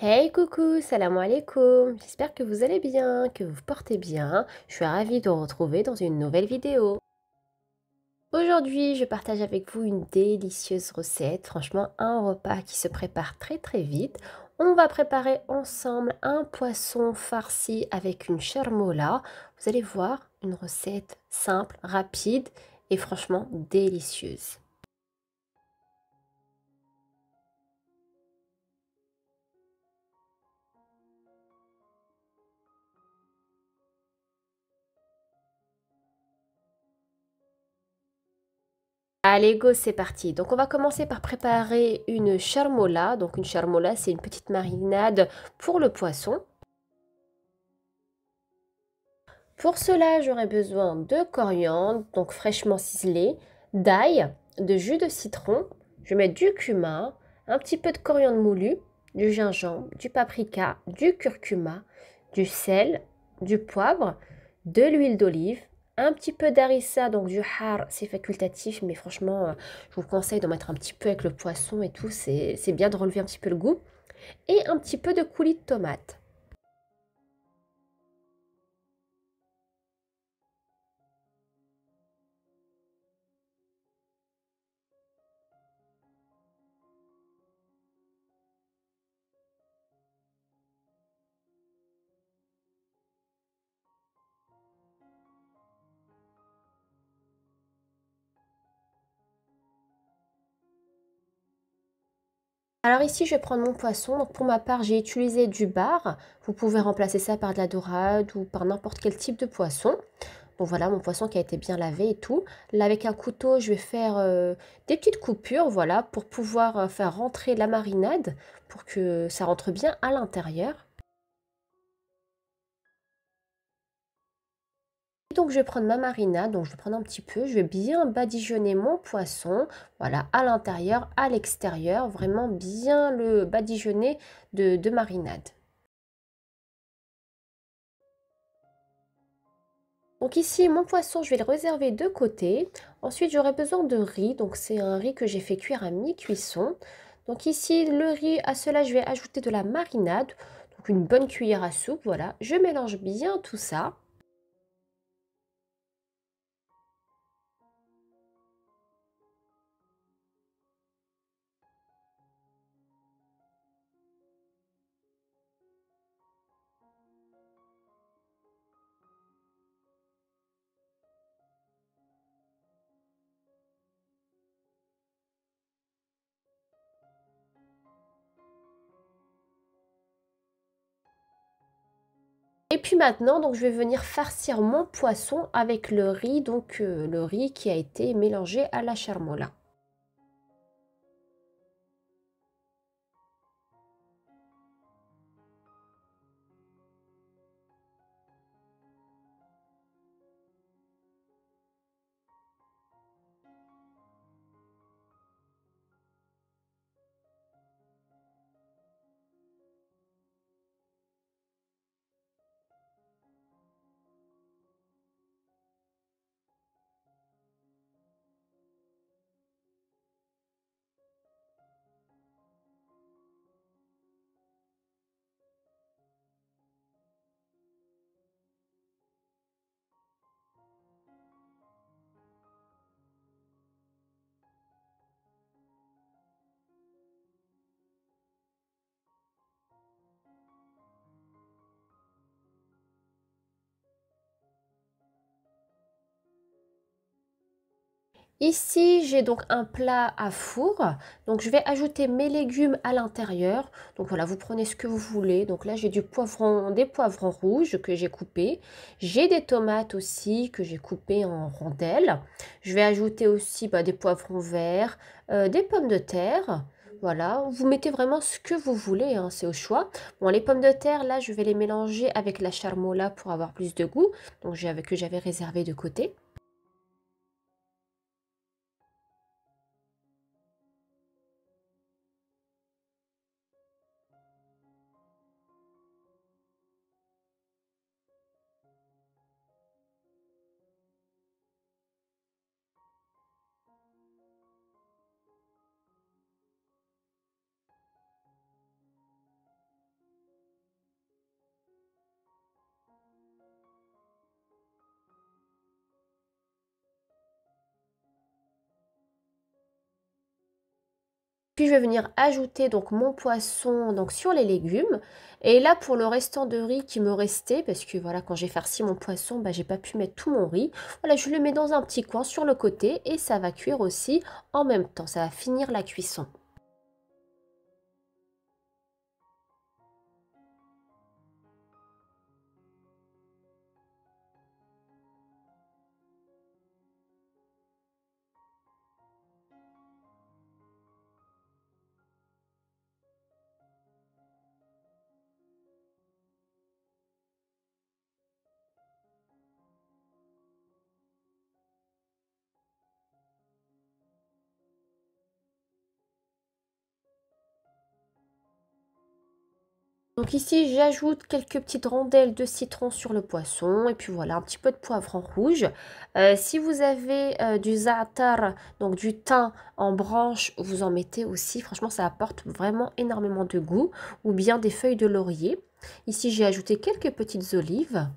Hey coucou, salam alaikum. J'espère que vous allez bien, que vous vous portez bien. Je suis ravie de vous retrouver dans une nouvelle vidéo. Aujourd'hui, je partage avec vous une délicieuse recette, franchement un repas qui se prépare très très vite. On va préparer ensemble un poisson farci avec une charmola. Vous allez voir, une recette simple, rapide et franchement délicieuse. Allez, go, c'est parti. Donc, on va commencer par préparer une charmola. Donc, une charmola, c'est une petite marinade pour le poisson. Pour cela, j'aurai besoin de coriandre, donc fraîchement ciselé, d'ail, de jus de citron. Je mets du cumin, un petit peu de coriandre moulu, du gingembre, du paprika, du curcuma, du sel, du poivre, de l'huile d'olive, un petit peu d'harissa, donc du har, c'est facultatif, mais franchement, je vous conseille d'en mettre un petit peu avec le poisson et tout, c'est bien de relever un petit peu le goût, et un petit peu de coulis de tomate. Alors ici, je vais prendre mon poisson. Donc pour ma part, j'ai utilisé du bar. Vous pouvez remplacer ça par de la dorade ou par n'importe quel type de poisson. Donc voilà, mon poisson qui a été bien lavé et tout. Là, avec un couteau, je vais faire des petites coupures, voilà, pour pouvoir faire rentrer la marinade, pour que ça rentre bien à l'intérieur. Donc je vais prendre ma marinade, donc je vais prendre un petit peu, je vais bien badigeonner mon poisson, voilà, à l'intérieur, à l'extérieur, vraiment bien le badigeonner de marinade. Donc ici, mon poisson, je vais le réserver de côté. Ensuite, j'aurai besoin de riz. Donc c'est un riz que j'ai fait cuire à mi-cuisson. Donc ici, le riz, à cela, je vais ajouter de la marinade. Donc une bonne cuillère à soupe, voilà. Je mélange bien tout ça. Et puis maintenant, donc je vais venir farcir mon poisson avec le riz, donc le riz qui a été mélangé à la charmola. Ici, j'ai donc un plat à four. Donc, je vais ajouter mes légumes à l'intérieur. Donc, voilà, vous prenez ce que vous voulez. Donc, là, j'ai du poivron, des poivrons rouges que j'ai coupés. J'ai des tomates aussi que j'ai coupées en rondelles. Je vais ajouter aussi des poivrons verts, des pommes de terre. Voilà, vous mettez vraiment ce que vous voulez, hein, c'est au choix. Bon, les pommes de terre, là, je vais les mélanger avec la charmola pour avoir plus de goût. Donc, que j'avais réservé de côté. Puis je vais venir ajouter donc mon poisson donc sur les légumes. Et là pour le restant de riz qui me restait, parce que voilà quand j'ai farci mon poisson, bah, j'ai pas pu mettre tout mon riz. Voilà, je le mets dans un petit coin sur le côté et ça va cuire aussi en même temps. Ça va finir la cuisson. Donc ici, j'ajoute quelques petites rondelles de citron sur le poisson et puis voilà, un petit peu de poivron rouge. Si vous avez du za'atar, donc du thym en branche, vous en mettez aussi. Franchement, ça apporte vraiment énormément de goût. Ou bien des feuilles de laurier. Ici, j'ai ajouté quelques petites olives.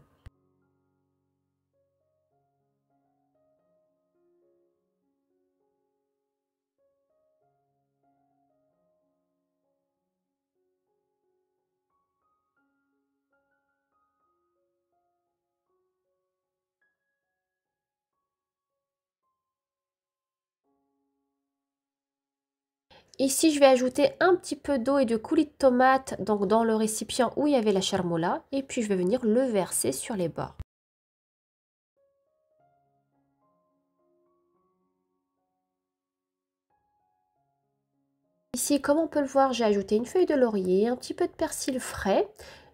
Ici, je vais ajouter un petit peu d'eau et de coulis de tomate donc dans le récipient où il y avait la charmoula. Et puis, je vais venir le verser sur les bords. Ici, comme on peut le voir, j'ai ajouté une feuille de laurier, un petit peu de persil frais.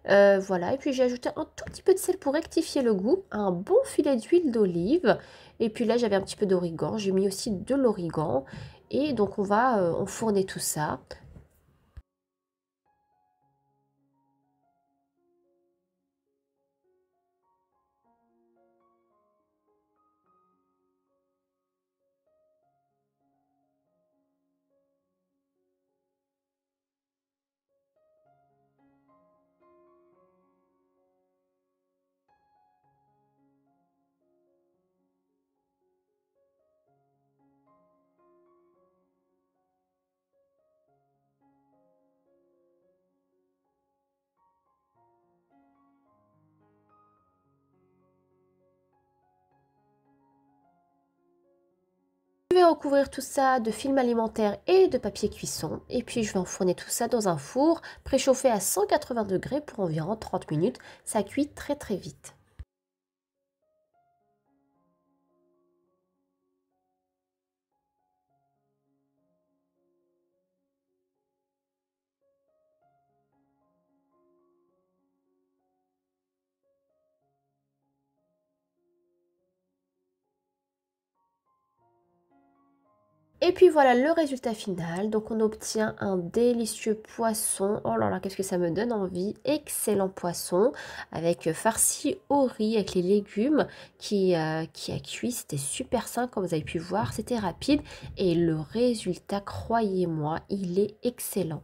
Voilà, et puis j'ai ajouté un tout petit peu de sel pour rectifier le goût, un bon filet d'huile d'olive. Et puis là, j'avais un petit peu d'origan, j'ai mis aussi de l'origan. Et donc, on va enfourner tout ça. Je vais recouvrir tout ça de film alimentaire et de papier cuisson. Et puis, je vais enfourner tout ça dans un four préchauffé à 180 degrés pour environ 30 minutes. Ça cuit très très vite. Et puis voilà le résultat final. Donc on obtient un délicieux poisson. Oh là là, qu'est-ce que ça me donne envie. Excellent poisson avec farci au riz avec les légumes qui a cuit. C'était super sain comme vous avez pu voir. C'était rapide et le résultat, croyez-moi, il est excellent.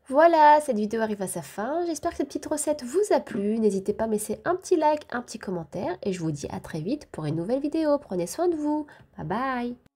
Voilà, cette vidéo arrive à sa fin. J'espère que cette petite recette vous a plu. N'hésitez pas à me laisser un petit like, un petit commentaire et je vous dis à très vite pour une nouvelle vidéo. Prenez soin de vous. Bye bye.